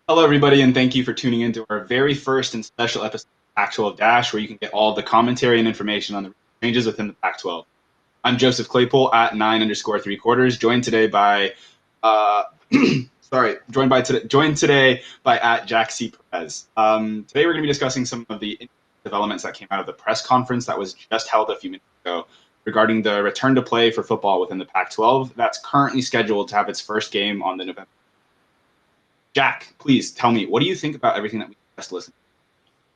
Hello, everybody, and thank you for tuning in to our very first and special episode of Pac-12 Dash, where you can get all the commentary and information on the changes within the Pac-12. I'm Joseph Claypool at 9_3/4, joined today by, joined today by at Jack C. Perez. Today we're going to be discussing some of the developments that came out of the press conference that was just held a few minutes ago regarding the return to play for football within the Pac-12 that's currently scheduled to have its first game on the November. Jack, please tell me, what do you think about everything that we just listened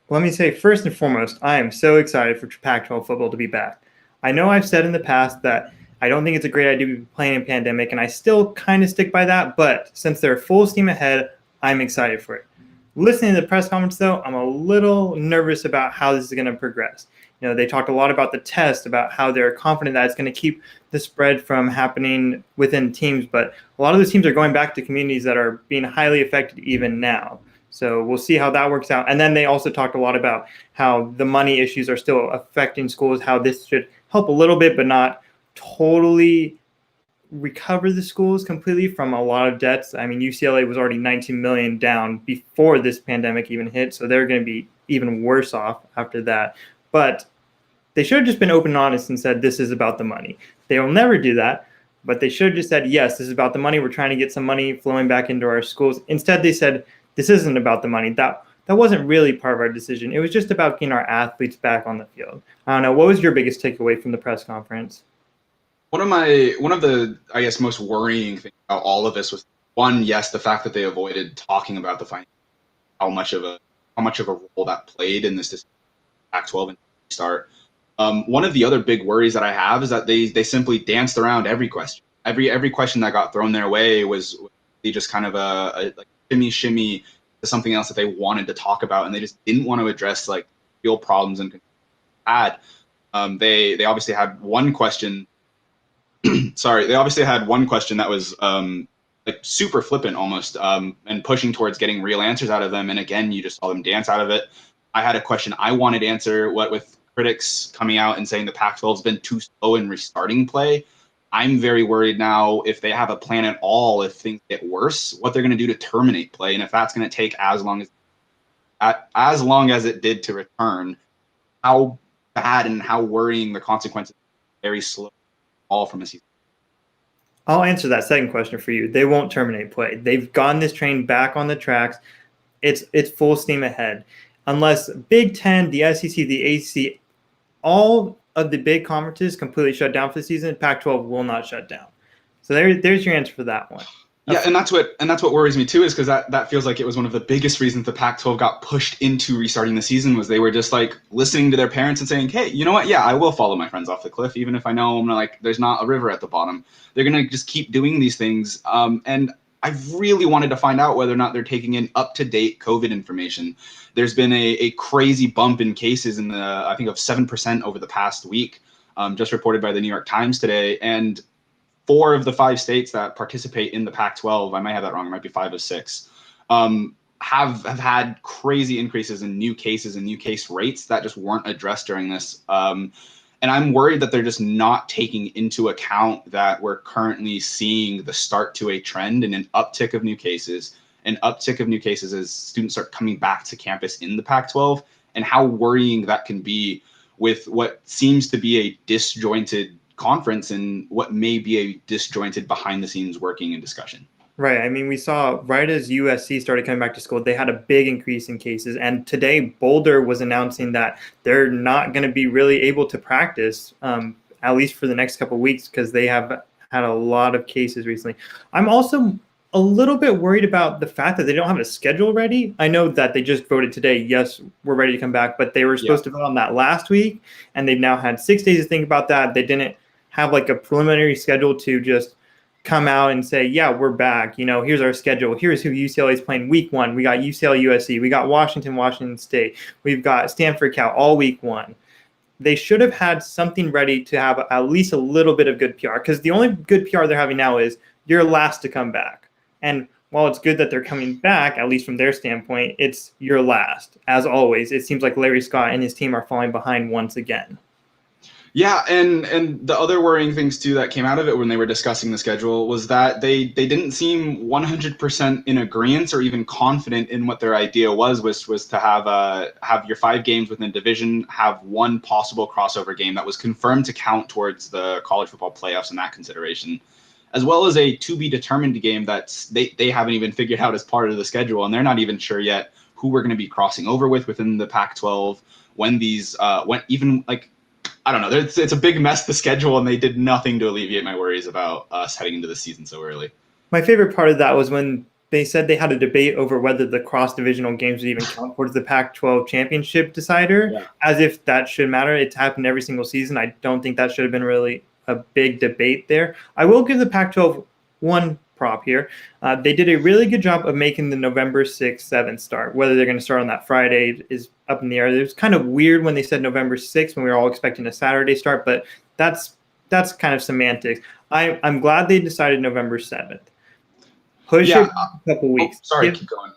Let me say, first and foremost, I am so excited for Pac-12 football to be back. I know I've said in the past that I don't think it's a great idea to be playing in pandemic, and I still kind of stick by that, but since they're full steam ahead, I'm excited for it. Listening to the press conference, though, I'm a little nervous about how this is going to progress. You know, they talked a lot about the test, about how they're confident that it's going to keep the spread from happening within teams, but a lot of those teams are going back to communities that are being highly affected even now. So we'll see how that works out. And then they also talked a lot about how the money issues are still affecting schools, how this should help a little bit, but not totally recover the schools completely from a lot of debts. I mean, UCLA was already 19 million down before this pandemic even hit, so they're going to be even worse off after that. But they should have just been open and honest and said, this is about the money. They will never do that, but they should have just said, yes, this is about the money. We're trying to get some money flowing back into our schools. Instead, they said, this isn't about the money. That wasn't really part of our decision. It was just about getting our athletes back on the field. I don't know. What was your biggest takeaway from the press conference? One of the I guess most worrying things about all of this was, one, yes, the fact that they avoided talking about the financial, how much of a role that played in this Pac-12 and start. One of the other big worries that I have is that they simply danced around every question. Every question that got thrown their way was just kind of a like shimmy to something else that they wanted to talk about, and they just didn't want to address like real problems and had. They obviously had one question. Sorry, they obviously had one question that was like super flippant almost, and pushing towards getting real answers out of them. And again, you just saw them dance out of it. I had a question I wanted to answer. What with critics coming out and saying the Pac-12 has been too slow in restarting play, I'm very worried now if they have a plan at all, if things get worse, what they're going to do to terminate play, and if that's going to take as long as it did to return, how bad and how worrying the consequences are very slow all from a season. I'll answer that second question for you. They won't terminate play. They've gotten this train back on the tracks. It's full steam ahead. Unless Big Ten, the SEC, the ACC, all of the big conferences completely shut down for the season, Pac-12 will not shut down. So there's your answer for that one. Yeah, and that's what worries me too, is because that feels like it was one of the biggest reasons the Pac-12 got pushed into restarting the season, was they were just like listening to their parents and saying, hey, you know what? Yeah, I will follow my friends off the cliff, even if I know like there's not a river at the bottom. They're gonna just keep doing these things, and I really wanted to find out whether or not they're taking in up-to-date COVID information. There's been a crazy bump in cases in I think of 7% over the past week, just reported by the New York Times today, and 4 of the 5 states that participate in the Pac-12, I might have that wrong, it might be 5 of 6, have had crazy increases in new cases and new case rates that just weren't addressed during this. And I'm worried that they're just not taking into account that we're currently seeing the start to a trend and an uptick of new cases. An uptick of new cases as students start coming back to campus in the Pac-12, and how worrying that can be with what seems to be a disjointed conference and what may be a disjointed behind the scenes working and discussion. Right. I mean, we saw right as USC started coming back to school, they had a big increase in cases. And today, Boulder was announcing that they're not going to be really able to practice, at least for the next couple of weeks, because they have had a lot of cases recently. I'm also a little bit worried about the fact that they don't have a schedule ready. I know that they just voted today, yes, we're ready to come back, but they were supposed to vote on that last week, and they've now had 6 days to think about that. They didn't have like a preliminary schedule to just come out and say, yeah, we're back. You know, here's our schedule. Here's who UCLA is playing week 1. We got UCLA, USC. We got Washington State. We've got Stanford, Cal, all week 1. They should have had something ready to have at least a little bit of good PR, because the only good PR they're having now is you're last to come back. And while it's good that they're coming back, at least from their standpoint, it's you're last. As always, it seems like Larry Scott and his team are falling behind once again. Yeah, and the other worrying things too that came out of it when they were discussing the schedule was that they didn't seem 100% in agreement or even confident in what their idea was to have your 5 games within a division, have one possible crossover game that was confirmed to count towards the college football playoffs in that consideration, as well as a to be determined game that they haven't even figured out as part of the schedule, and they're not even sure yet who we're going to be crossing over with within the Pac-12 when these when even like I don't know. It's a big mess, the schedule, and they did nothing to alleviate my worries about us heading into the season so early. My favorite part of that was when they said they had a debate over whether the cross-divisional games would even count towards the Pac-12 championship decider, Yeah. as if that should matter. It's happened every single season. I don't think that should have been really a big debate there. I will give the Pac-12 one prop here. They did a really good job of making the November 6th, 7th start. Whether they're going to start on that Friday is up in the air. It was kind of weird when they said November 6th when we were all expecting a Saturday start, but that's kind of semantics. I'm glad they decided November 7th. Push Yeah. it a couple weeks. Sorry, keep going.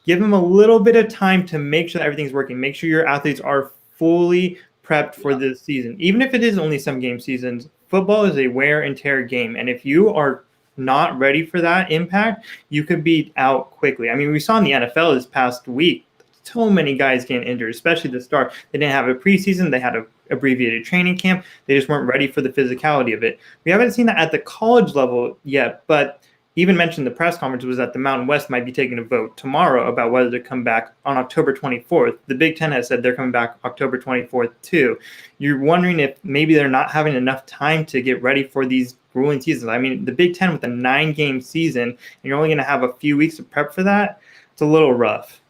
Give them a little bit of time to make sure that everything's working. Make sure your athletes are fully prepped for the season. Even if it is only some game seasons, football is a wear and tear game. And if you are not ready for that impact, you could be out quickly. I mean, we saw in the NFL this past week, so many guys getting injured, especially the start. They didn't have a preseason. They had an abbreviated training camp. They just weren't ready for the physicality of it. We haven't seen that at the college level yet, but even mentioned the press conference was that the Mountain West might be taking a vote tomorrow about whether to come back on October 24th. The Big Ten has said they're coming back October 24th too. You're wondering if maybe they're not having enough time to get ready for these grueling seasons. I mean, the Big Ten with a 9-game season, and you're only going to have a few weeks to prep for that. It's a little rough.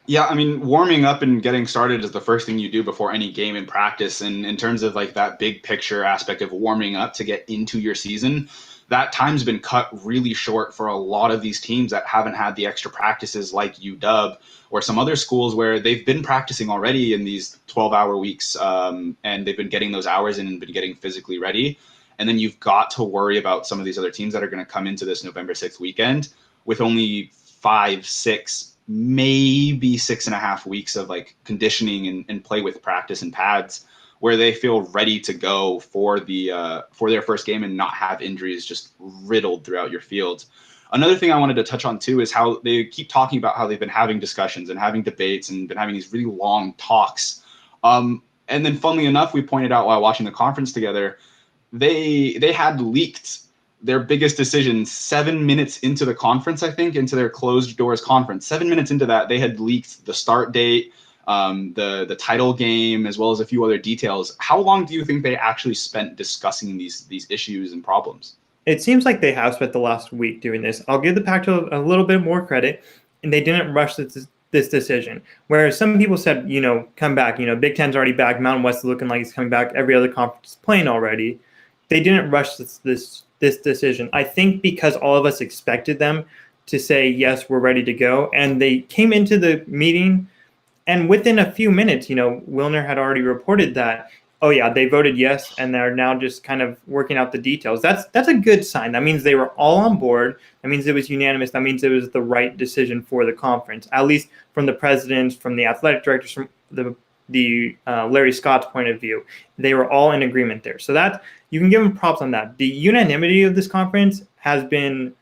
Yeah, I mean, warming up and getting started is the first thing you do before any game in practice. And in terms of like that big picture aspect of warming up to get into your season, that time's been cut really short for a lot of these teams that haven't had the extra practices like UW or some other schools where they've been practicing already in these 12-hour weeks, and they've been getting those hours in and been getting physically ready. And then you've got to worry about some of these other teams that are going to come into this November 6th weekend with only 5, 6, maybe 6.5 weeks of like conditioning and play with practice and pads where they feel ready to go for their first game and not have injuries just riddled throughout your field. Another thing I wanted to touch on too is how they keep talking about how they've been having discussions and having debates and been having these really long talks. And then funnily enough, we pointed out while watching the conference together, they had leaked their biggest decision 7 minutes into the conference, I think, into their closed doors conference. 7 minutes into that, they had leaked the start date, the title game, as well as a few other details. How long do you think they actually spent discussing these issues and problems? It seems like they have spent the last week doing this. I'll give the Pac-12 a little bit more credit, and they didn't rush this decision. Whereas some people said, come back. Big Ten's already back. Mountain West is looking like he's coming back. Every other conference is playing already. They didn't rush this decision. I think because all of us expected them to say, yes, we're ready to go. And they came into the meeting, and within a few minutes, Wilner had already reported that, oh yeah, they voted yes, and they're now just kind of working out the details. That's a good sign. That means they were all on board. That means it was unanimous. That means it was the right decision for the conference, at least from the presidents, from the athletic directors, from the Larry Scott's point of view. They were all in agreement there. So that you can give them props on that. The unanimity of this conference has been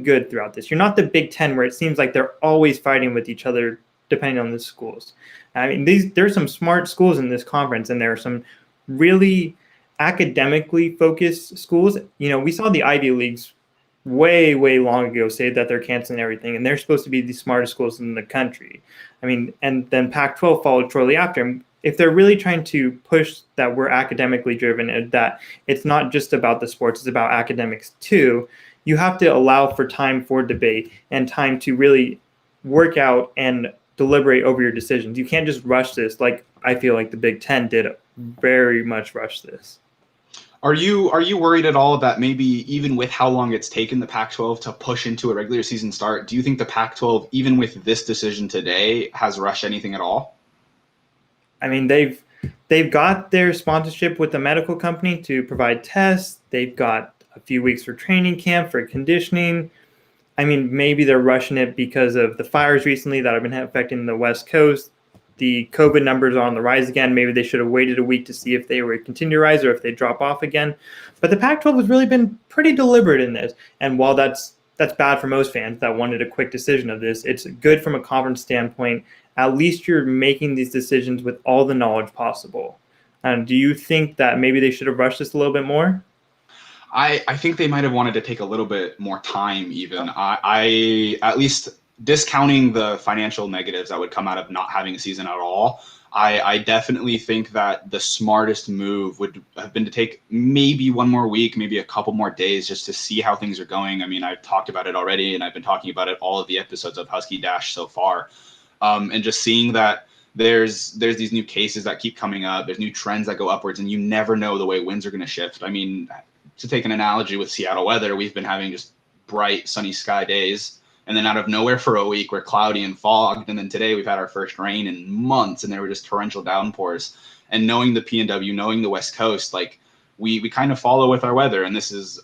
good throughout this. You're not the Big Ten where it seems like they're always fighting with each other depending on the schools. I mean, there's some smart schools in this conference, and there are some really academically focused schools. We saw the Ivy Leagues way, way long ago say that they're canceling everything, and they're supposed to be the smartest schools in the country. I mean, and then Pac-12 followed shortly after. And if they're really trying to push that we're academically driven and that it's not just about the sports, it's about academics too, you have to allow for time for debate and time to really work out and deliberate over your decisions. You can't just rush this like I feel like the Big Ten did very much rush this. Are you worried at all that maybe even with how long it's taken the Pac-12 to push into a regular season start, do you think the Pac-12, even with this decision today, has rushed anything at all? I mean, they've got their sponsorship with the medical company to provide tests. They've got a few weeks for training camp, for conditioning. I mean, maybe they're rushing it because of the fires recently that have been affecting the West Coast. the COVID numbers are on the rise again. Maybe they should have waited a week to see if they would continue to rise or if they drop off again. But the Pac-12 has really been pretty deliberate in this. And while that's bad for most fans that wanted a quick decision of this, it's good from a conference standpoint. At least you're making these decisions with all the knowledge possible. Do you think that maybe they should have rushed this a little bit more? I think they might have wanted to take a little bit more time even. I at least discounting the financial negatives that would come out of not having a season at all, I definitely think that the smartest move would have been to take maybe one more week, maybe a couple more days just to see how things are going. I mean, I've talked about it already, and I've been talking about it all of the episodes of Husky Dash so far. And just seeing that there's these new cases that keep coming up, there's new trends that go upwards, and you never know the way winds are going to shift. I mean, to take an analogy with Seattle weather, we've been having just bright, sunny sky days. And then out of nowhere for a week, we're cloudy and fogged. And then today we've had our first rain in months, and there were just torrential downpours. And knowing the PNW, knowing the West Coast, like we kind of follow with our weather. And this is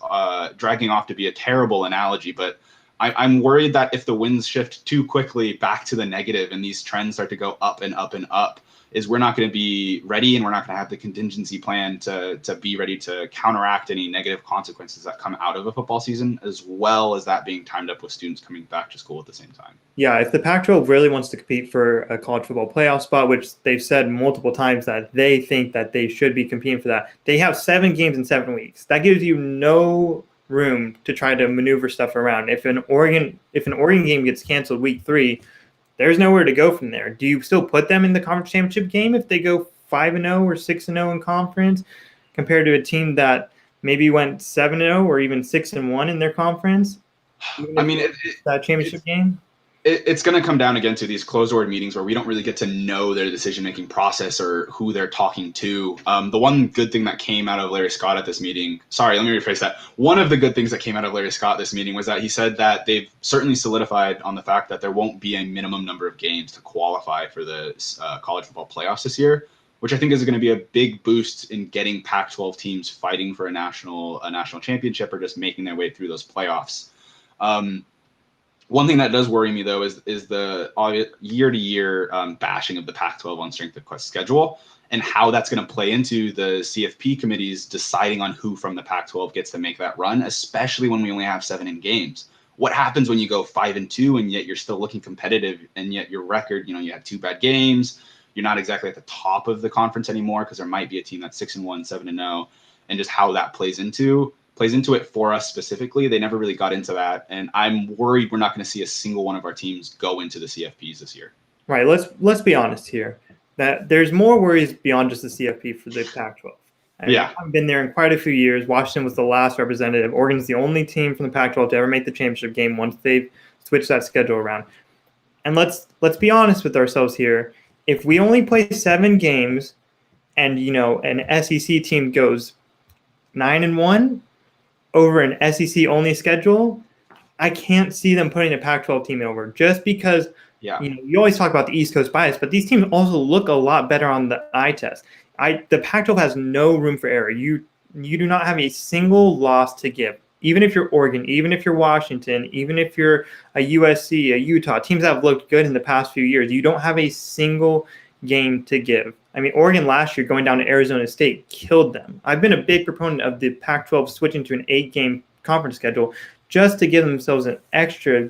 dragging off to be a terrible analogy, but I'm worried that if the winds shift too quickly back to the negative and these trends start to go up and up and up, is we're not going to be ready, and we're not going to have the contingency plan to be ready to counteract any negative consequences that come out of a football season, as well as that being timed up with students coming back to school at the same time. Yeah, if the Pac-12 really wants to compete for a college football playoff spot, which they've said multiple times that they think that they should be competing for that, they have 7 games in 7 weeks. That gives you no room to try to maneuver stuff around. If an Oregon game gets canceled week 3, there's nowhere to go from there. Do you still put them in the conference championship game if they go 5-0 or 6-0 in conference, compared to a team that maybe went 7-0 or even 6-1 in their conference? I mean, that championship game. It's going to come down again to these closed-door meetings where we don't really get to know their decision-making process or who they're talking to. The one good thing that came out of Larry Scott at this meeting, sorry, let me rephrase that. One of the good things that came out of Larry Scott this meeting was that he said that they've certainly solidified on the fact that there won't be a minimum number of games to qualify for the college football playoffs this year, which I think is going to be a big boost in getting Pac-12 teams fighting for a national championship or just making their way through those playoffs. One thing that does worry me, though, is the year-to-year bashing of the Pac-12 on strength of schedule and how that's going to play into the CFP committees deciding on who from the Pac-12 gets to make that run, especially when we only have 7 in games. What happens when you go 5-2 and yet you're still looking competitive, and yet your record, you had 2 bad games, you're not exactly at the top of the conference anymore because there might be a team that's 6-1, 7-0, and just how that plays into it for us specifically. They never really got into that, and I'm worried we're not going to see a single one of our teams go into the CFPs this year. Right. Let's be honest here. That there's more worries beyond just the CFP for the Pac-12. I've been there in quite a few years. Washington was the last representative. Oregon's the only team from the Pac-12 to ever make the championship game once they've switched that schedule around. And let's be honest with ourselves here. If we only play 7 games, and an SEC team goes 9-1. over an SEC only schedule, I can't see them putting a Pac-12 team over, just because you always talk about the East Coast bias, but these teams also look a lot better on the eye test. The Pac-12 has no room for error. You do not have a single loss to give. Even if you're Oregon, even if you're Washington, even if you're a USC, a Utah, teams that have looked good in the past few years, you don't have a single game to give. I mean, Oregon last year going down to Arizona State killed them. I've been a big proponent of the Pac-12 switching to an 8-game conference schedule just to give themselves an extra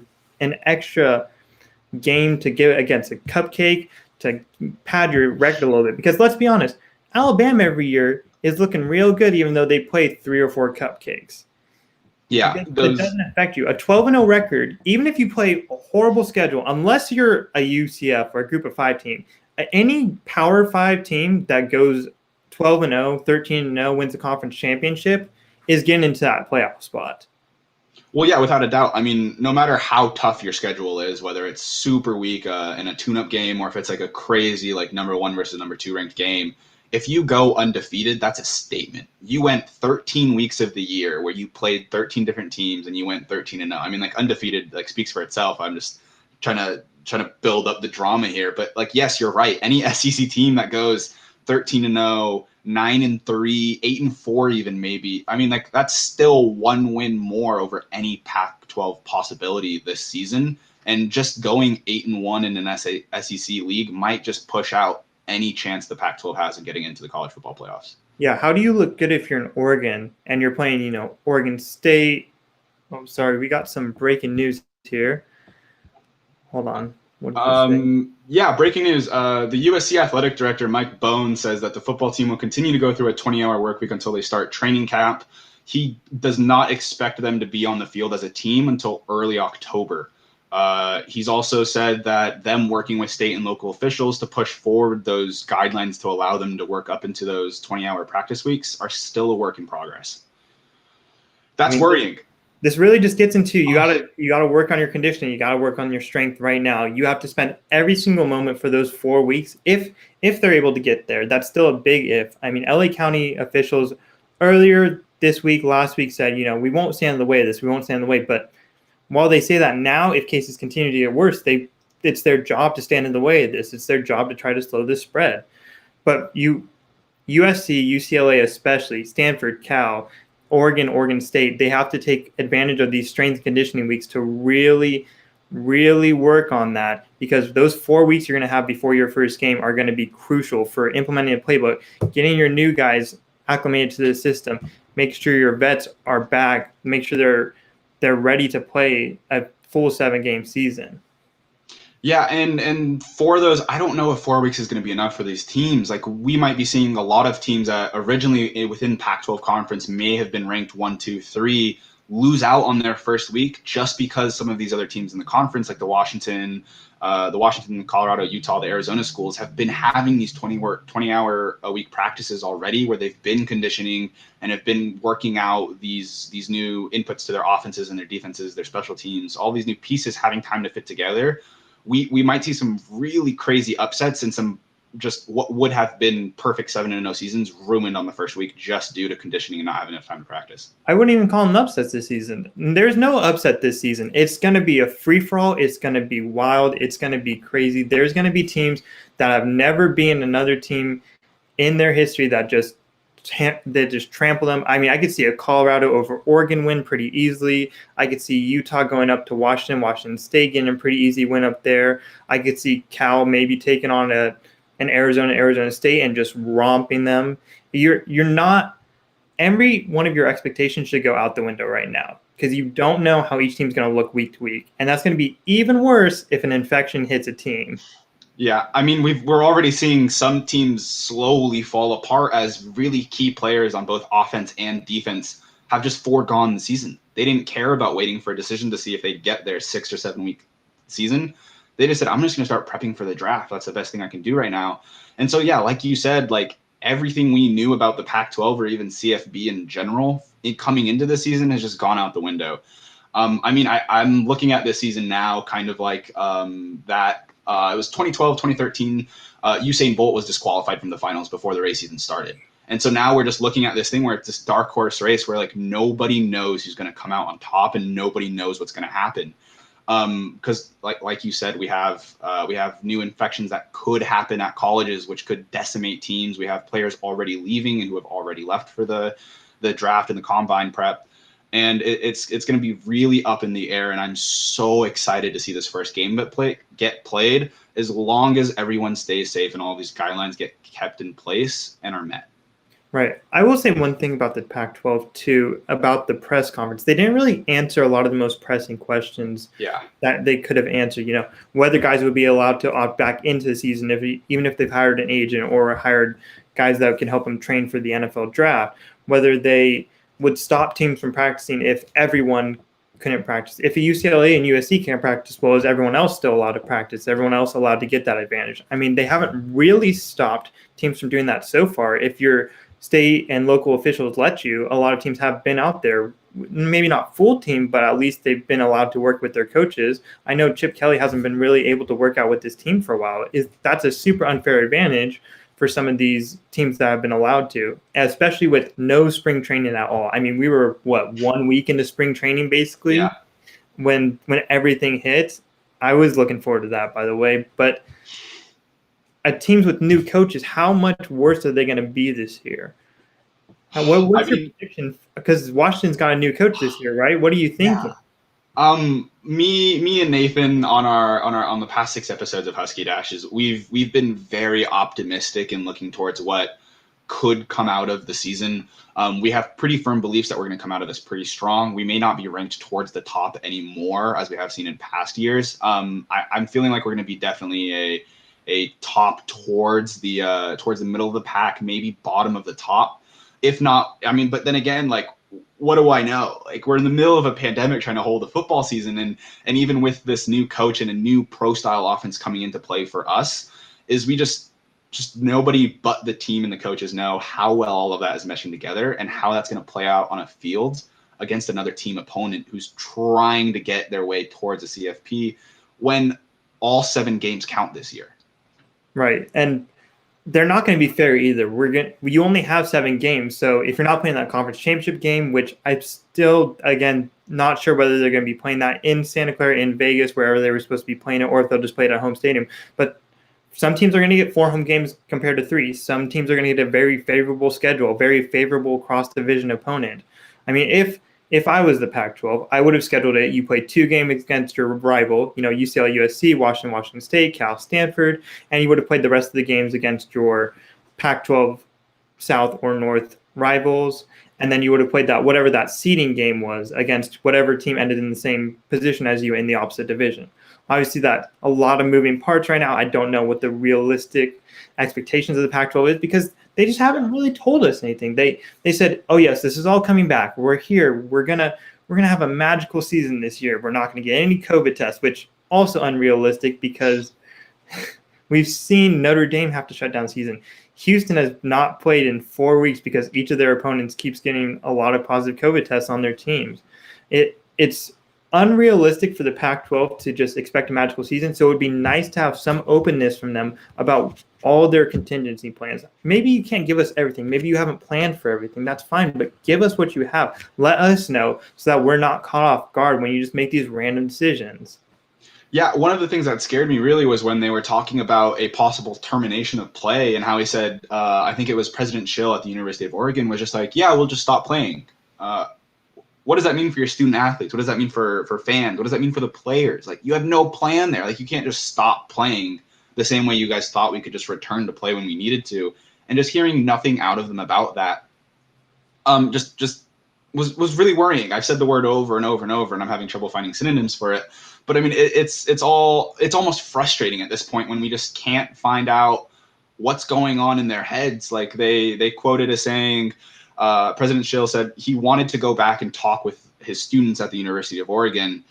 game to give against a cupcake, to pad your record a little bit. Because let's be honest, Alabama every year is looking real good, even though they played 3 or 4 cupcakes. Yeah, it doesn't affect you. A 12-0 record, even if you play a horrible schedule, unless you're a UCF or a Group of 5 team, any Power 5 team that goes 12-0, 13-0, wins the conference championship is getting into that playoff spot. Well, yeah, without a doubt. I mean, no matter how tough your schedule is, whether it's super weak in a tune-up game or if it's like a crazy like number 1 versus number 2 ranked game, if you go undefeated, that's a statement. You went 13 weeks of the year where you played 13 different teams and you went 13-0. I mean, like undefeated like speaks for itself. I'm just trying to build up the drama here, but like, yes, you're right. Any SEC team that goes 13-0, 9-3, 8-4, even maybe. I mean, like that's still one win more over any Pac-12 possibility this season. And just going 8-1 in an SEC league might just push out any chance the Pac-12 has of getting into the college football playoffs. Yeah, how do you look good if you're in Oregon and you're playing, Oregon State? Oh, sorry, we got some breaking news here. Hold on. What did this say? Yeah, breaking news. The USC athletic director, Mike Bone, says that the football team will continue to go through a 20-hour work week until they start training camp. He does not expect them to be on the field as a team until early October. He's also said that them working with state and local officials to push forward those guidelines to allow them to work up into those 20-hour practice weeks are still a work in progress. That's worrying. This really just gets into you gotta work on your conditioning, you gotta work on your strength right now. You have to spend every single moment for those 4 weeks if they're able to get there. That's still a big if. I mean, LA County officials earlier this week, last week said, we won't stand in the way of this, we won't stand in the way. But while they say that now, if cases continue to get worse, it's their job to stand in the way of this. It's their job to try to slow this spread. But USC, UCLA especially, Stanford, Cal, Oregon State, they have to take advantage of these strength conditioning weeks to really, really work on that, because those 4 weeks you're going to have before your first game are going to be crucial for implementing a playbook, getting your new guys acclimated to the system, make sure your vets are back, make sure they're ready to play a full 7-game season. Yeah, and for those, I don't know if 4 weeks is going to be enough for these teams. Like, we might be seeing a lot of teams that originally within Pac-12 conference may have been ranked 1, 2, 3, lose out on their first week just because some of these other teams in the conference, like the Washington, Colorado, Utah, the Arizona schools, have been having these 20-hour a week practices already, where they've been conditioning and have been working out these new inputs to their offenses and their defenses, their special teams, all these new pieces having time to fit together. We might see some really crazy upsets and some just what would have been perfect 7-0 seasons ruined on the first week just due to conditioning and not having enough time to practice. I wouldn't even call them upsets this season. There's no upset this season. It's going to be a free-for-all. It's going to be wild. It's going to be crazy. There's going to be teams that have never been another team in their history that just trample them. I mean, I could see a Colorado over Oregon win pretty easily. I could see Utah going up to Washington State getting a pretty easy win up there. I could see Cal maybe taking on an Arizona State and just romping them. You're not, every one of your expectations should go out the window right now, because you don't know how each team's going to look week to week. And that's going to be even worse if an infection hits a team. Yeah, I mean, we're already seeing some teams slowly fall apart as really key players on both offense and defense have just foregone the season. They didn't care about waiting for a decision to see if they'd get their 6 or 7 week season. They just said, I'm just going to start prepping for the draft. That's the best thing I can do right now. And so, yeah, like you said, like everything we knew about the Pac-12 or even CFB in general coming into the season has just gone out the window. I mean, I'm looking at this season now kind of like that. It was 2012, 2013. Usain Bolt was disqualified from the finals before the race even started. And so now we're just looking at this thing where it's this dark horse race where like nobody knows who's going to come out on top and nobody knows what's going to happen. Because like you said, we have new infections that could happen at colleges, which could decimate teams. We have players already leaving and who have already left for the draft and the combine prep. And it's going to be really up in the air, and I'm so excited to see this first game get played, as long as everyone stays safe and all these guidelines get kept in place and are met. Right. I will say one thing about the Pac-12 too, about the press conference. They didn't really answer a lot of the most pressing questions that they could have answered. Whether guys would be allowed to opt back into the season, even if they've hired an agent or hired guys that can help them train for the NFL draft, whether they would stop teams from practicing if everyone couldn't practice. If a UCLA and USC can't practice, well, is everyone else still allowed to practice? Everyone else allowed to get that advantage? I mean, they haven't really stopped teams from doing that so far. If your state and local officials let you, a lot of teams have been out there, maybe not full team, but at least they've been allowed to work with their coaches. I know Chip Kelly hasn't been really able to work out with this team for a while. That's a super unfair advantage for some of these teams that have been allowed to, especially with no spring training at all. I mean, we were, 1 week into spring training, basically, when everything hit. I was looking forward to that, by the way. But teams with new coaches, how much worse are they going to be this year? I What's your mean, prediction? Because Washington's got a new coach this year, right? What are you yeah. thinking? Me and Nathan on the past 6 episodes of Husky Dashes, we've been very optimistic in looking towards what could come out of the season. We have pretty firm beliefs that we're going to come out of this pretty strong. We may not be ranked towards the top anymore, as we have seen in past years. I'm feeling like we're going to be definitely a top towards the middle of the pack, maybe bottom of the top. If not, I mean, but then again, like, what do I know? Like, we're in the middle of a pandemic trying to hold a football season, and even with this new coach and a new pro style offense coming into play for us, is we just nobody but the team and the coaches know how well all of that is meshing together and how that's going to play out on a field against another team opponent who's trying to get their way towards a CFP when all 7 games count this year. Right. And they're not going to be fair either. You only have 7 games, so if you're not playing that conference championship game, which I'm still again not sure whether they're going to be playing that in Santa Clara, in Vegas, wherever they were supposed to be playing it, or if they'll just play it at home stadium. But some teams are going to get 4 home games compared to 3. Some teams are going to get a very favorable schedule, a very favorable cross-division opponent. I mean, if I was the Pac-12, I would have scheduled it. You play 2 games against your rival, UCLA, USC, Washington State, Cal, Stanford, and you would have played the rest of the games against your Pac-12 South or North rivals. And then you would have played that, whatever that seeding game was, against whatever team ended in the same position as you in the opposite division. Obviously, that a lot of moving parts right now. I don't know what the realistic expectations of the Pac-12 is because they just haven't really told us anything. They said, "Oh yes, this is all coming back. We're here. We're gonna have a magical season this year. We're not gonna get any COVID tests," which also unrealistic because we've seen Notre Dame have to shut down season. Houston has not played in 4 weeks because each of their opponents keeps getting a lot of positive COVID tests on their teams. It's unrealistic for the Pac-12 to just expect a magical season. So it would be nice to have some openness from them about all their contingency plans. Maybe you can't give us everything. Maybe you haven't planned for everything. That's fine, but give us what you have. Let us know so that we're not caught off guard when you just make these random decisions. Yeah, one of the things that scared me really was when they were talking about a possible termination of play and how he said, I think it was President Schill at the University of Oregon was just like, yeah, we'll just stop playing. What does that mean for your student athletes? What does that mean for fans? What does that mean for the players? Like, you have no plan there. Like, you can't just stop playing the same way you guys thought we could just return to play when we needed to. And just hearing nothing out of them about that just was really worrying. I've said the word over and over and over, and I'm having trouble finding synonyms for it. But I mean, it's almost frustrating at this point when we just can't find out what's going on in their heads. Like they quoted as saying, President Schill said he wanted to go back and talk with his students at the University of Oregon,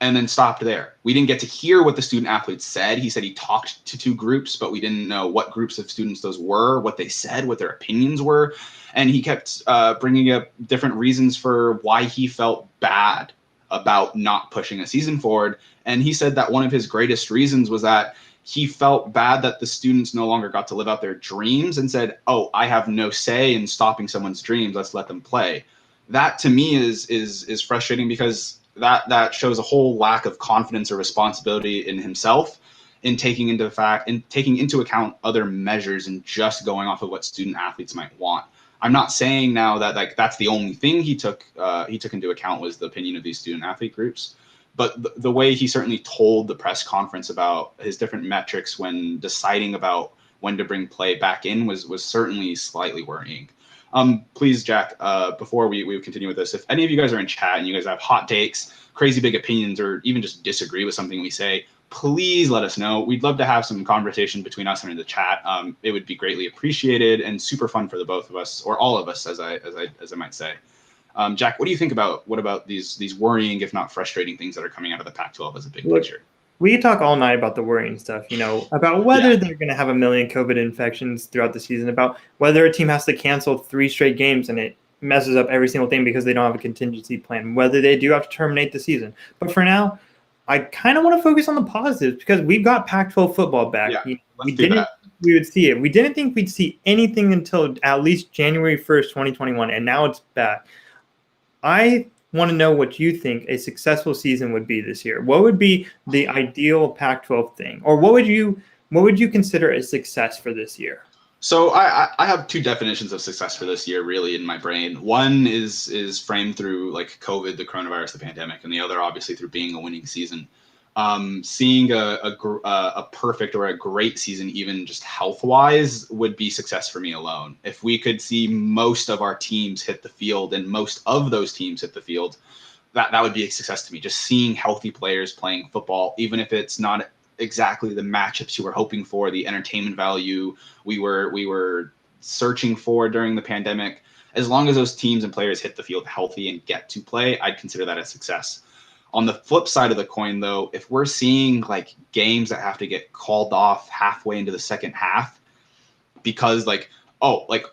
and then stopped there. We didn't get to hear what the student athletes said. He said he talked to 2 groups, but we didn't know what groups of students those were, what they said, what their opinions were. And he kept bringing up different reasons for why he felt bad about not pushing a season forward. And he said that one of his greatest reasons was that he felt bad that the students no longer got to live out their dreams and said, oh, I have no say in stopping someone's dreams. Let's let them play. That to me is frustrating because that shows a whole lack of confidence or responsibility in himself in taking into account other measures and just going off of what student athletes might want. I'm not saying now that like that's the only thing he took into account was the opinion of these student athlete groups, but the way he certainly told the press conference about his different metrics when deciding about when to bring play back in was certainly slightly worrying. Please, Jack, before we continue with this, if any of you guys are in chat and you guys have hot takes, crazy big opinions, or even just disagree with something we say, please let us know. We'd love to have some conversation between us and in the chat. It would be greatly appreciated and super fun for the both of us, or all of us, as I might say. Jack, what do you think about these worrying, if not frustrating, things that are coming out of the Pac-12 as a big picture? We could talk all night about the worrying stuff, about whether they're going to have 1 million COVID infections throughout the season, about whether a team has to cancel 3 straight games and it messes up every single thing because they don't have a contingency plan, whether they do have to terminate the season. But for now, I kind of want to focus on the positives because we've got Pac-12 football back. Yeah, we didn't think we would see it. We didn't think we'd see anything until at least January 1st, 2021, and now it's back. I want to know what you think a successful season would be this year. What would be the ideal Pac-12 thing? Or what would you what would you consider a success for this year? So I have two definitions of success for this year really in my brain. One is framed through like COVID, the coronavirus, the pandemic, and the other obviously through being a winning season. Seeing a perfect or a great season, even just health wise, would be success for me alone. If we could see most of our teams hit the field and most of those teams hit the field, that would be a success to me. Just seeing healthy players playing football, even if it's not exactly the matchups you were hoping for, the entertainment value we were searching for during the pandemic. As long as those teams and players hit the field healthy and get to play, I'd consider that a success. On the flip side of the coin, though, if we're seeing like games that have to get called off halfway into the second half because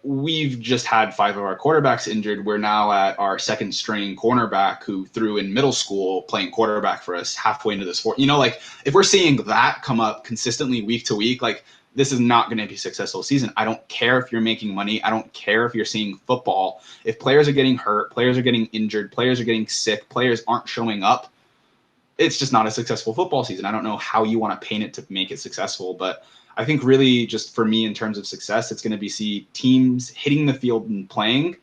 we've just had 5 of our quarterbacks injured. We're now at our second string cornerback who threw in middle school playing quarterback for us halfway into the sport. If we're seeing that come up consistently week to week, like this is not going to be a successful season. I don't care if you're making money. I don't care if you're seeing football. If players are getting hurt, players are getting injured, players are getting sick, players aren't showing up, it's just not a successful football season. I don't know how you want to paint it to make it successful, but I think really just for me in terms of success, it's going to be see teams hitting the field and playing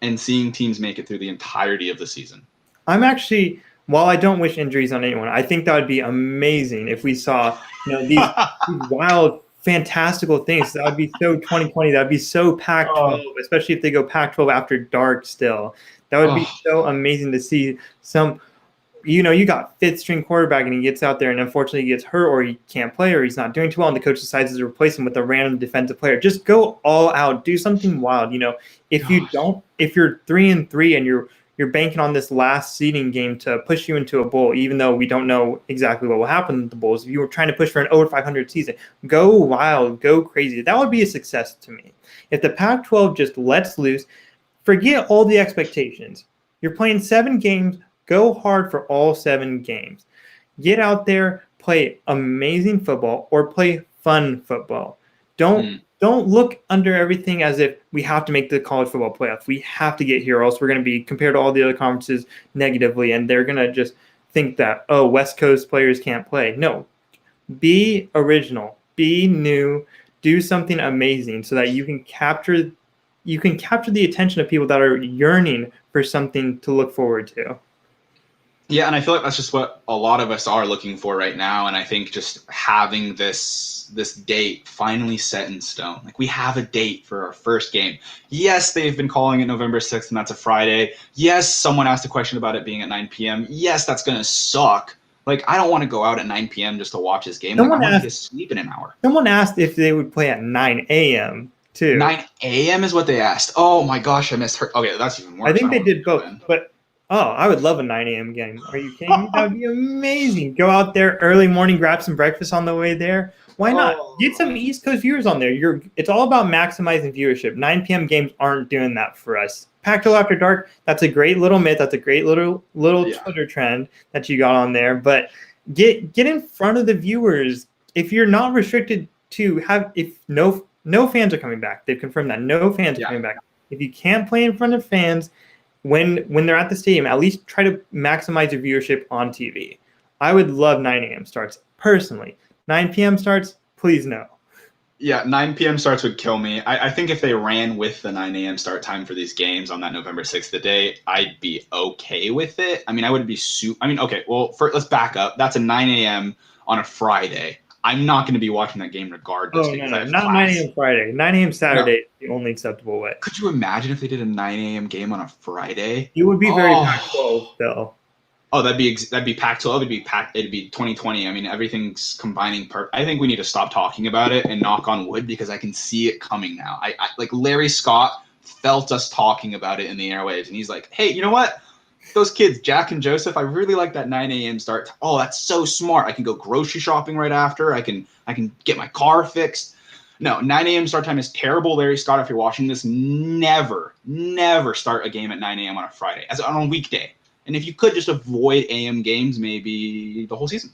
and seeing teams make it through the entirety of the season. I'm actually, while I don't wish injuries on anyone, I think that would be amazing if we saw these wild, fantastical things. That would be so 2020. That would be so Pac-12, especially if they go Pac-12 after dark still. That would be so amazing to see some – you got fifth string quarterback and he gets out there and unfortunately he gets hurt or he can't play or he's not doing too well and the coach decides to replace him with a random defensive player. Just go all out, do something wild. If you're 3-3 and you're banking on this last seeding game to push you into a bowl, even though we don't know exactly what will happen with the bowls. If you were trying to push for an over 500 season, go wild, go crazy. That would be a success to me. If the Pac-12 just lets loose, forget all the expectations. You're playing 7 games. Go hard for all 7 games. Get out there, play amazing football or play fun football. Don't look under everything as if we have to make the college football playoff. We have to get here or else we're going to be compared to all the other conferences negatively and they're going to just think that, West Coast players can't play. No. Be original. Be new. Do something amazing so that you can capture the attention of people that are yearning for something to look forward to. Yeah, and I feel like that's just what a lot of us are looking for right now. And I think just having this date finally set in stone. Like we have a date for our first game. Yes, they've been calling it November 6th, and that's a Friday. Yes, someone asked a question about it being at 9 p.m. Yes, that's going to suck. Like, I don't want to go out at 9 p.m. just to watch this game. I want to get sleep in an hour. Someone asked if they would play at 9 a.m. too. 9 a.m. is what they asked. Oh my gosh, I misheard. Okay, that's even worse. I think they did both, but I would love a 9 a.m. game. Are you kidding me? That would be amazing. Go out there early morning, grab some breakfast on the way there. Why not? Get some East Coast viewers on there. It's all about maximizing viewership. 9 p.m. games aren't doing that for us. Pac-12 After Dark, that's a great little myth. That's a great little Twitter trend that you got on there. But get in front of the viewers. If you're not restricted to if no fans are coming back, they've confirmed that no fans are coming back. If you can't play in front of fans, when they're at the stadium, at least try to maximize your viewership on TV. I would love 9 a.m. starts, personally. 9 p.m. starts, please no. Yeah, 9 p.m. starts would kill me. I think if they ran with the 9 a.m. start time for these games on that November 6th the day, I'd be okay with it. I mean, I wouldn't be okay, well, let's back up. That's a 9 a.m. on a Friday. I'm not going to be watching that game regardless. Oh, no, not 9 a.m. Friday. 9 a.m. Saturday is the only acceptable way. Could you imagine if they did a 9 a.m. game on a Friday? It would be very Pac-12, though. Oh, that'd be Pac-12. It'd be 2020. I mean, everything's combining. I think we need to stop talking about it and knock on wood because I can see it coming now. I like Larry Scott felt us talking about it in the airwaves, and he's like, "Hey, you know what? Those kids, Jack and Joseph, I really like that 9 a.m. start. Oh, that's so smart. I can go grocery shopping right after. I can get my car fixed." No, 9 a.m. start time is terrible. Larry Scott, if you're watching this, never start a game at 9 a.m. on a Friday, on a weekday. And if you could just avoid AM games, maybe the whole season.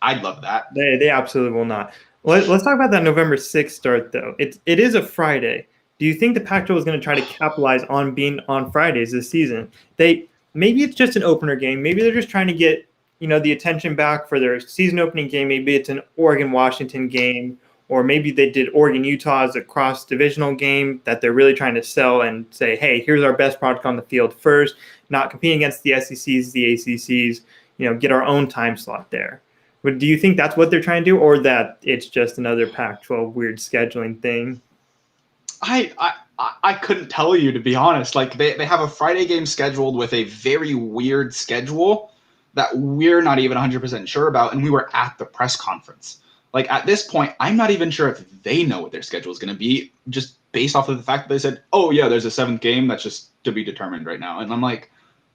I'd love that. They absolutely will not. Let's talk about that November 6th start, though. It is a Friday. Do you think the Pac-12 is going to try to capitalize on being on Fridays this season? Maybe it's just an opener game. Maybe they're just trying to get the attention back for their season opening game. Maybe it's an Oregon-Washington game, or maybe they did Oregon-Utah as a cross-divisional game that they're really trying to sell and say, hey, here's our best product on the field first, not competing against the SECs, the ACCs, get our own time slot there. But do you think that's what they're trying to do, or that it's just another Pac-12 weird scheduling thing? I couldn't tell you, to be honest. Like they have a Friday game scheduled with a very weird schedule that we're not even 100% sure about, and we were at the press conference. Like at this point, I'm not even sure if they know what their schedule is going to be, just based off of the fact that they said, "Oh yeah, there's a 7th game that's just to be determined right now." And I'm like,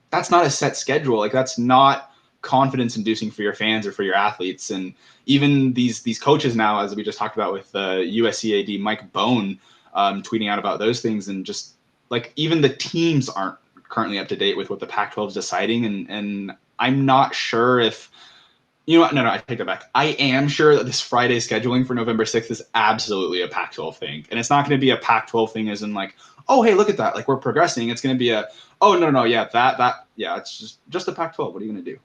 that's not a set schedule. Like that's not confidence inducing for your fans or for your athletes. And even these coaches now, as we just talked about with USC AD Mike Bone, tweeting out about those things, and just like even the teams aren't currently up to date with what the Pac-12 is deciding, and I'm not sure if no, I take that back. I am sure that this Friday scheduling for November 6th is absolutely a Pac-12 thing, and it's not going to be a Pac-12 thing as in like, oh hey, look at that, like we're progressing. It's going to be a, oh no, yeah, it's just a Pac-12. What are you going to do?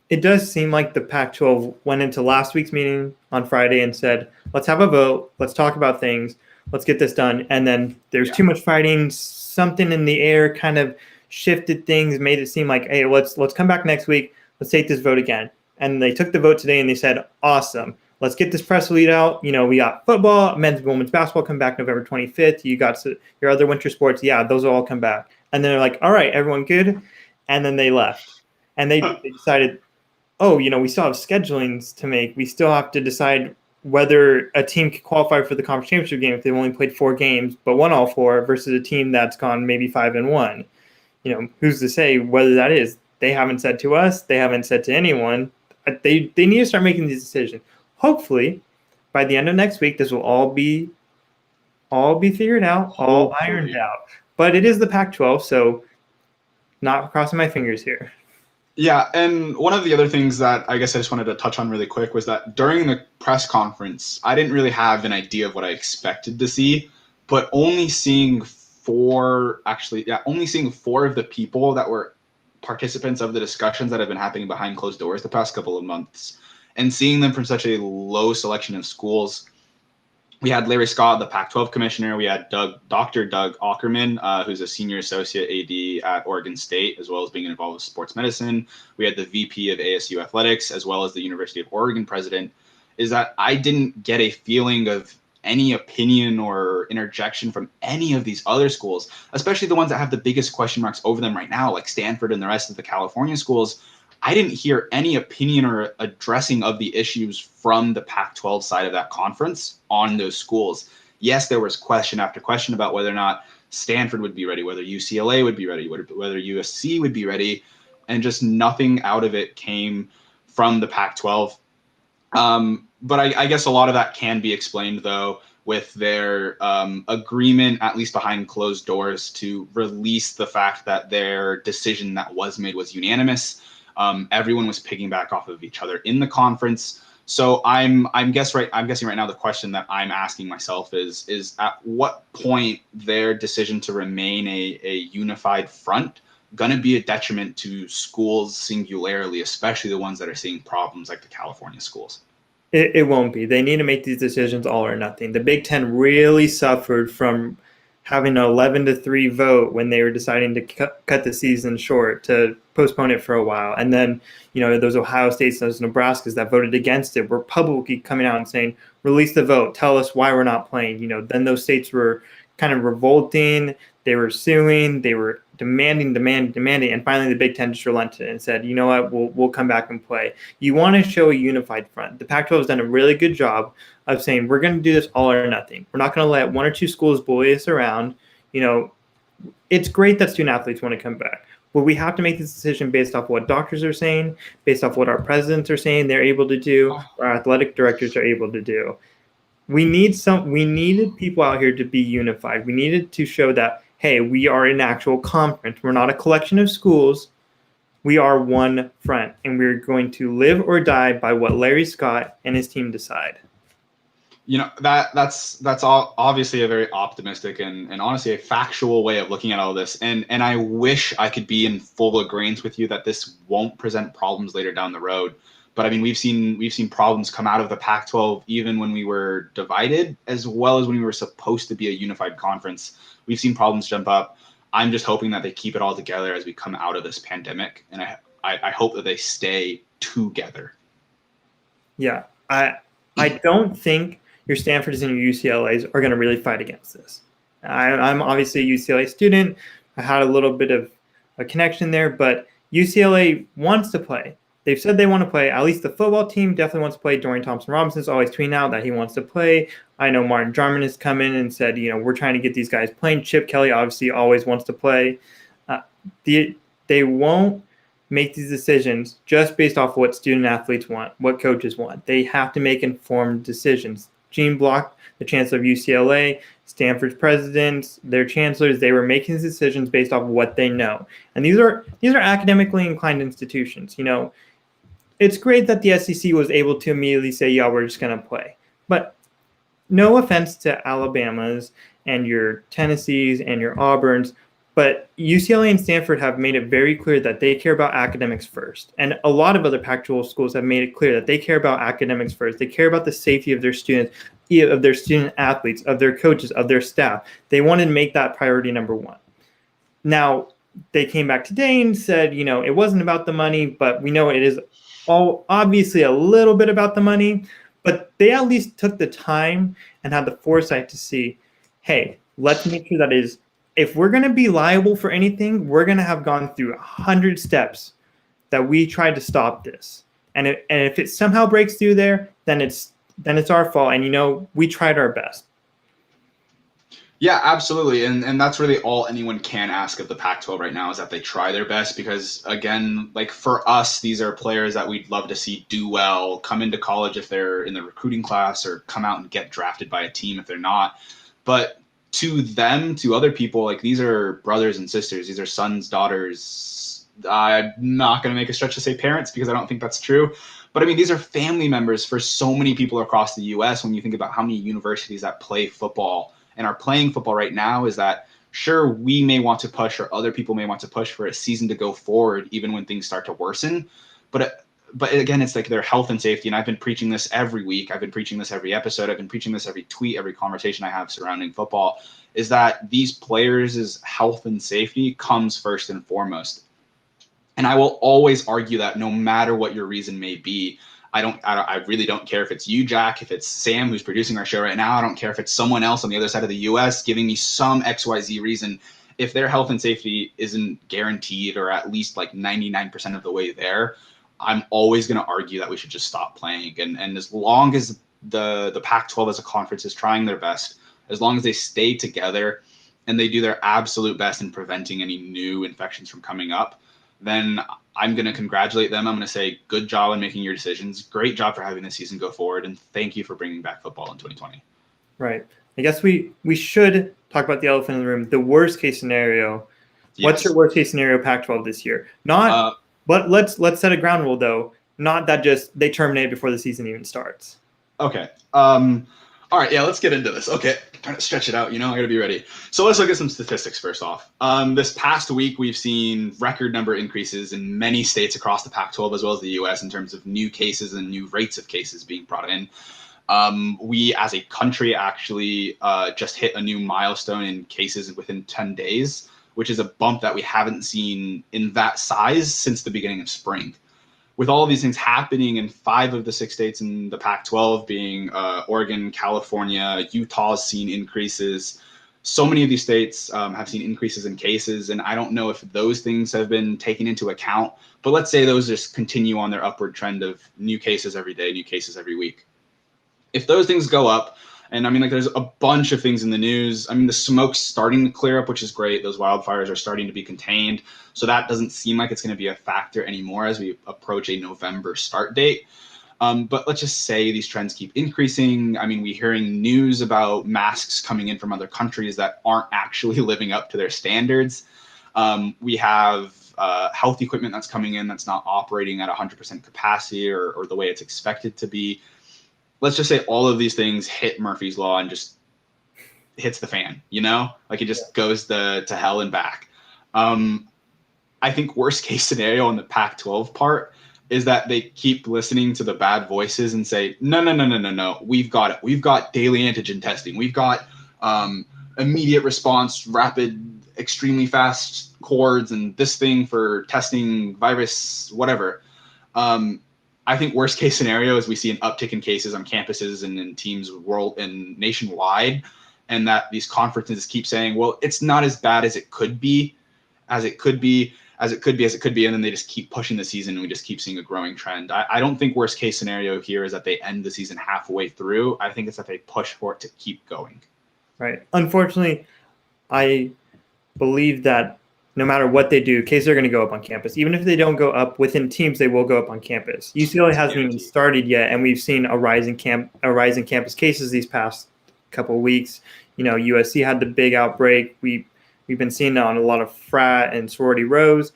It does seem like the Pac-12 went into last week's meeting on Friday and said, let's have a vote, let's talk about things, let's get this done. And then there's too much fighting, something in the air kind of shifted things, made it seem like, hey, let's come back next week, let's take this vote again. And they took the vote today and they said, awesome, let's get this press release out. We got football, men's and women's basketball come back November 25th. You got your other winter sports. Yeah, those will all come back. And then they're like, all right, everyone good? And then they left. And they decided, oh, we still have schedulings to make. We still have to decide whether a team can qualify for the conference championship game if they've only played 4 games but won all 4 versus a team that's gone maybe 5-1. Who's to say whether that is? They haven't said to us. They haven't said to anyone. They need to start making these decisions. Hopefully, by the end of next week, this will all be figured out, all ironed out. But it is the Pac-12, so not crossing my fingers here. Yeah, and one of the other things that I guess I just wanted to touch on really quick was that during the press conference, I didn't really have an idea of what I expected to see, but only seeing 4 of the people that were participants of the discussions that have been happening behind closed doors the past couple of months, and seeing them from such a low selection of schools. We had Larry Scott, the Pac-12 commissioner. We had Dr. Doug Ackerman, who's a senior associate AD at Oregon State, as well as being involved with sports medicine. We had the VP of ASU athletics, as well as the University of Oregon president. Is that I didn't get a feeling of any opinion or interjection from any of these other schools, especially the ones that have the biggest question marks over them right now, like Stanford and the rest of the California schools. I didn't hear any opinion or addressing of the issues from the Pac-12 side of that conference on those schools. Yes, there was question after question about whether or not Stanford would be ready, whether UCLA would be ready, whether USC would be ready, and just nothing out of it came from the Pac-12. But I guess a lot of that can be explained, though, with their agreement, at least behind closed doors, to release the fact that their decision that was made was unanimous. Everyone was picking back off of each other in the conference. So I'm guessing right now the question that I'm asking myself is at what point their decision to remain a unified front going to be a detriment to schools singularly, especially the ones that are seeing problems like the California schools? It won't be. They need to make these decisions all or nothing. The Big Ten really suffered from having an 11-3 vote when they were deciding to cut the season short, to postpone it for a while. And then, those Ohio States, those Nebraskas that voted against it were publicly coming out and saying, release the vote, tell us why we're not playing. Then those states were kind of revolting. They were suing. They were demanding. And finally, the Big Ten just relented and said, you know what, we'll come back and play. You want to show a unified front. The Pac-12 has done a really good job of saying, we're going to do this all or nothing. We're not going to let 1 or 2 schools bully us around. It's great that student athletes want to come back, but we have to make this decision based off what doctors are saying, based off what our presidents are saying they're able to do, our athletic directors are able to do. We needed people out here to be unified. We needed to show that, hey, we are an actual conference. We're not a collection of schools. We are one front, and we're going to live or die by what Larry Scott and his team decide. That's all obviously a very optimistic and honestly a factual way of looking at all this. And I wish I could be in full agreement with you that this won't present problems later down the road. But I mean, we've seen problems come out of the Pac-12 even when we were divided, as well as when we were supposed to be a unified conference. We've seen problems jump up. I'm just hoping that they keep it all together as we come out of this pandemic, and I hope that they stay together. Yeah, I don't think your Stanfords and your UCLA's are going to really fight against this. I'm obviously a UCLA student. I had a little bit of a connection there, but UCLA wants to play. They've said they want to play. At least the football team definitely wants to play. Dorian Thompson-Robinson's always tweeting out that he wants to play. I know Martin Jarman has come in and said, we're trying to get these guys playing. Chip Kelly obviously always wants to play. They won't make these decisions just based off what student athletes want, what coaches want. They have to make informed decisions. Gene Block, the chancellor of UCLA, Stanford's presidents, their chancellors, they were making these decisions based off what they know. And these are academically inclined institutions. It's great that the SEC was able to immediately say, yeah, we're just going to play. But no offense to Alabama's and your Tennessees and your Auburns, but UCLA and Stanford have made it very clear that they care about academics first. And a lot of other Pac-12 schools have made it clear that they care about academics first. They care about the safety of their students, of their student athletes, of their coaches, of their staff. They wanted to make that priority number one. Now, they came back today and said, it wasn't about the money, but we know it is all obviously a little bit about the money. But they at least took the time and had the foresight to see, hey, let's make sure that is, if we're going to be liable for anything, we're going to have gone through 100 steps that we tried to stop this. And if it somehow breaks through there, then it's our fault. And, we tried our best. Yeah, absolutely. And that's really all anyone can ask of the Pac-12 right now is that they try their best because, again, like for us, these are players that we'd love to see do well, come into college if they're in the recruiting class or come out and get drafted by a team if they're not. But to them, to other people, like these are brothers and sisters. These are sons, daughters. I'm not going to make a stretch to say parents because I don't think that's true. But I mean, these are family members for so many people across the U.S. When you think about how many universities that play football and are playing football right now, is that sure, we may want to push or other people may want to push for a season to go forward, even when things start to worsen. But again, it's like their health and safety. And I've been preaching this every week. I've been preaching this every episode. I've been preaching this every tweet, every conversation I have surrounding football, is that these players' health and safety comes first and foremost. And I will always argue that no matter what your reason may be, I really don't care if it's you, Jack, if it's Sam, who's producing our show right now. I don't care if it's someone else on the other side of the US giving me some XYZ reason. If their health and safety isn't guaranteed or at least like 99% of the way there, I'm always going to argue that we should just stop playing. And as long as the Pac-12 as a conference is trying their best, as long as they stay together and they do their absolute best in preventing any new infections from coming up, then I'm going to congratulate them. I'm going to say, good job on making your decisions. Great job for having this season go forward. And thank you for bringing back football in 2020. Right. I guess we should talk about the elephant in the room, the worst case scenario. Yes. What's your worst case scenario Pac-12 this year? But let's set a ground rule, though. Not that just they terminate before the season even starts. Okay. All right. Yeah, let's get into this. Okay. Trying to stretch it out. I got to be ready. So let's look at some statistics first off. This past week, we've seen record number increases in many states across the Pac-12 as well as the U.S. in terms of new cases and new rates of cases being brought in. We as a country actually just hit a new milestone in cases within 10 days, which is a bump that we haven't seen in that size since the beginning of spring. With all of these things happening in 5 of the 6 states in the Pac-12 being Oregon, California, Utah's seen increases. So many of these states have seen increases in cases, and I don't know if those things have been taken into account, but let's say those just continue on their upward trend of new cases every day, new cases every week. If those things go up, and I mean, like there's a bunch of things in the news. I mean, the smoke's starting to clear up, which is great. Those wildfires are starting to be contained. So that doesn't seem like it's going to be a factor anymore as we approach a November start date. But let's just say these trends keep increasing. I mean, we're hearing news about masks coming in from other countries that aren't actually living up to their standards. We have health equipment that's coming in that's not operating at 100% capacity or the way it's expected to be. let's just say all of these things hit Murphy's Law and just hits the fan, like it just goes to hell and back. I think worst case scenario on the Pac-12 part is that they keep listening to the bad voices and say, no, we've got it. We've got daily antigen testing. We've got immediate response, rapid, extremely fast cords, and this thing for testing virus, whatever. I think worst case scenario is we see an uptick in cases on campuses and in teams world and nationwide, and that these conferences keep saying, well, it's not as bad as it could be, and then they just keep pushing the season, and we just keep seeing a growing trend. I don't think worst case scenario here is that they end the season halfway through. I think it's that they push for it to keep going. Right. Unfortunately, I believe that no matter what they do, cases are going to go up on campus. Even if they don't go up within teams, they will go up on campus. UCLA hasn't even started yet, and we've seen a rise in campus cases these past couple of weeks. USC had the big outbreak. We've been seeing that on a lot of frat and sorority rows.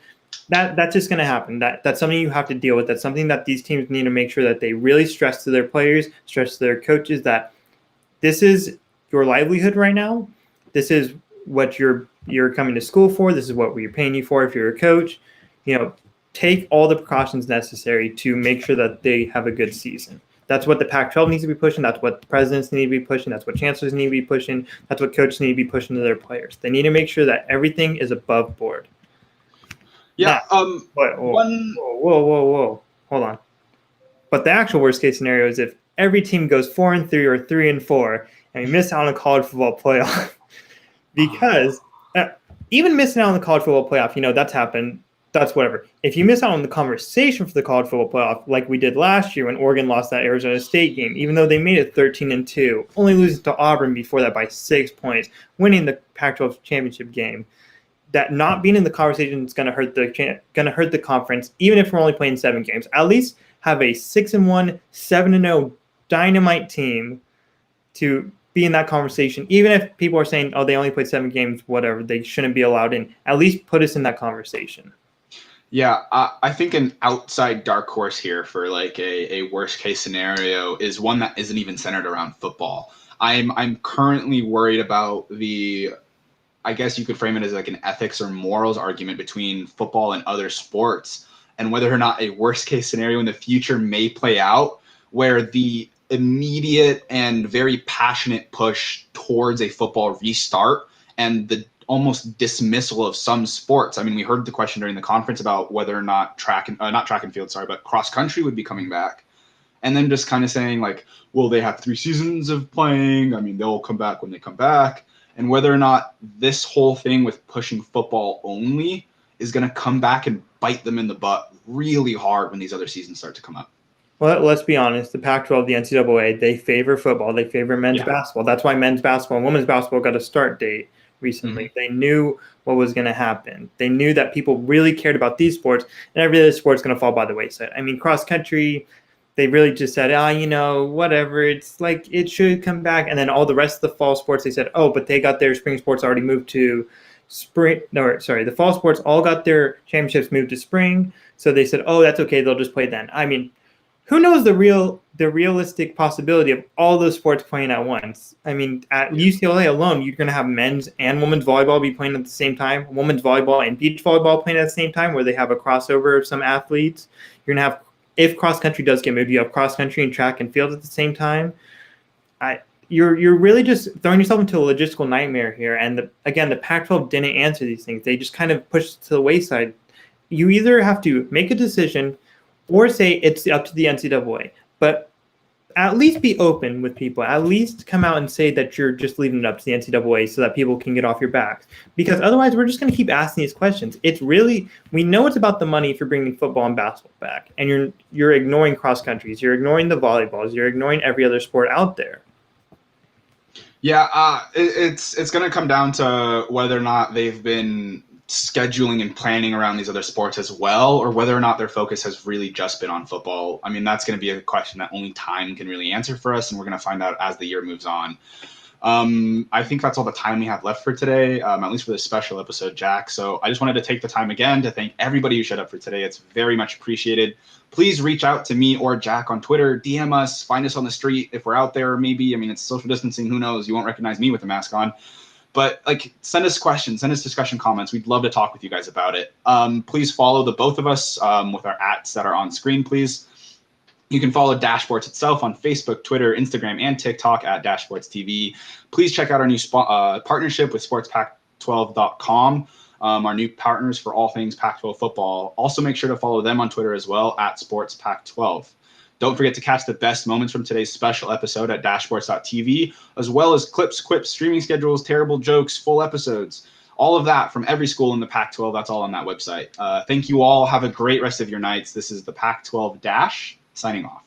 That's just going to happen. That's something you have to deal with. That's something that these teams need to make sure that they really stress to their players, stress to their coaches that this is your livelihood right now. This is what you're coming to school for. This is what we're paying you for if you're a coach. Take all the precautions necessary to make sure that they have a good season. That's what the Pac-12 needs to be pushing. That's what presidents need to be pushing. That's what chancellors need to be pushing. That's what coaches need to be pushing to their players. They need to make sure that everything is above board. Yeah. Whoa. Hold on. But the actual worst case scenario is if every team goes 4-3 or 3-4 and we miss out on a college football playoff. Because even missing out on the college football playoff, that's happened. That's whatever. If you miss out on the conversation for the college football playoff, like we did last year when Oregon lost that Arizona State game, even though they made it 13-2, only losing to Auburn before that by 6 points, winning the Pac-12 championship game, that not being in the conversation is going to hurt the conference, even if we're only playing 7 games. At least have a 6-1, 7-0 dynamite team to be in that conversation. Even if people are saying, oh, they only played 7 games, whatever, they shouldn't be allowed in. At least put us in that conversation. Yeah, I think an outside dark horse here for like a worst case scenario is one that isn't even centered around football. I'm currently worried about I guess you could frame it as like an ethics or morals argument between football and other sports, and whether or not a worst case scenario in the future may play out where the immediate and very passionate push towards a football restart and the almost dismissal of some sports. I mean, we heard the question during the conference about whether or not but cross country would be coming back. And then just kind of saying like, well, they have 3 seasons of playing. I mean, they'll come back when they come back. And whether or not this whole thing with pushing football only is going to come back and bite them in the butt really hard when these other seasons start to come up. Well, let's be honest. The Pac-12, the NCAA, they favor football. They favor men's basketball. That's why men's basketball and women's basketball got a start date recently. Mm-hmm. They knew what was going to happen. They knew that people really cared about these sports, and every other sport's going to fall by the wayside. I mean, cross country, they really just said, whatever. It's like it should come back. And then all the rest of the fall sports, they said, oh, but they got their spring sports already moved to spring. No, sorry, the fall sports all got their championships moved to spring. So they said, oh, that's okay. They'll just play then. I mean, who knows the realistic possibility of all those sports playing at once? I mean, at UCLA alone, you're going to have men's and women's volleyball be playing at the same time, women's volleyball and beach volleyball playing at the same time, where they have a crossover of some athletes. You're going to have, if cross country does get moved, you have cross country and track and field at the same time. You're really just throwing yourself into a logistical nightmare here. And the Pac-12 didn't answer these things. They just kind of pushed it to the wayside. You either have to make a decision or say it's up to the NCAA, but at least be open with people. At least come out and say that you're just leaving it up to the NCAA so that people can get off your backs. Because otherwise, we're just going to keep asking these questions. We know it's about the money if you're bringing football and basketball back, and you're ignoring cross countries, you're ignoring the volleyballs, you're ignoring every other sport out there. Yeah, it's going to come down to whether or not they've been scheduling and planning around these other sports as well, or whether or not their focus has really just been on football. I mean, that's going to be a question that only time can really answer for us, and we're going to find out as the year moves on. I think that's all the time we have left for today, at least for this special episode, Jack. So I just wanted to take the time again to thank everybody who showed up for today. It's very much appreciated. Please reach out to me or Jack on Twitter, DM us, find us on the street if we're out there. Maybe, I mean, it's social distancing. Who knows? You won't recognize me with a mask on. But like, send us questions, send us discussion comments. We'd love to talk with you guys about it. Please follow the both of us with our @ that are on screen, please. You can follow Dashboards itself on Facebook, Twitter, Instagram, and TikTok at Dashboards TV. Please check out our new partnership with sportspac12.com, our new partners for all things Pac-12 football. Also, make sure to follow them on Twitter as well at SportsPac12. Don't forget to catch the best moments from today's special episode at dashboards.tv, as well as clips, quips, streaming schedules, terrible jokes, full episodes. All of that from every school in the Pac-12. That's all on that website. Thank you all. Have a great rest of your nights. This is the Pac-12 Dash signing off.